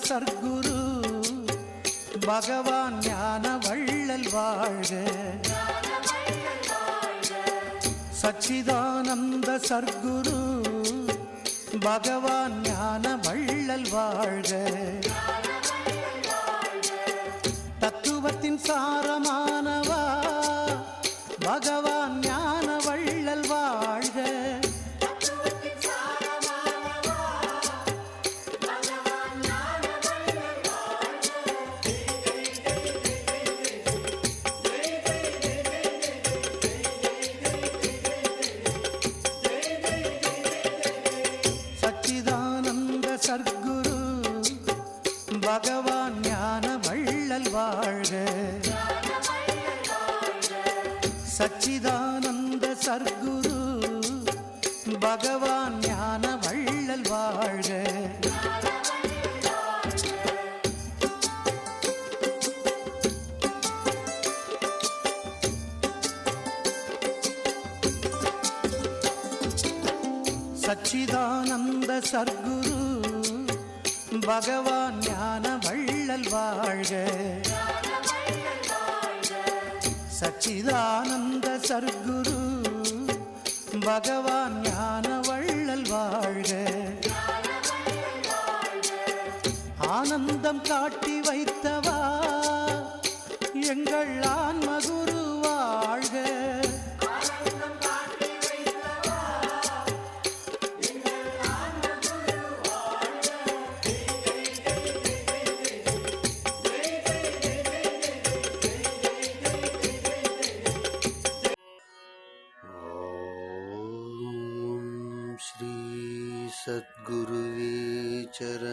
சர்க்குரு பகவான் ஞான வள்ளல் வாழ்க. சச்சிதானந்த சர்க்குரு பகவான் ஞான வள்ளல் வாழ்க. தத்துவத்தின் சாரமானவா பகவான் ஞான வள்ளல் வாழ்க. சர்க்குரு பகவான் ஞான வள்ளல் வாழ்க. சச்சிதானந்த சர்க்குரு பகவான் ஞான வள்ளல் வாழ்க. சச்சிதானந்த சர்க்குரு பகவான் ஞான வள்ளல் வாழ்க. சச்சிதானந்த சர்க்குரு பகவான் ஞான வள்ளல் வாழ்க. ஆனந்தம் காட்டி வைத்தவா எங்கள் ஆன்மகுரு வாழ்க. श्री सद्गुरुवे चरण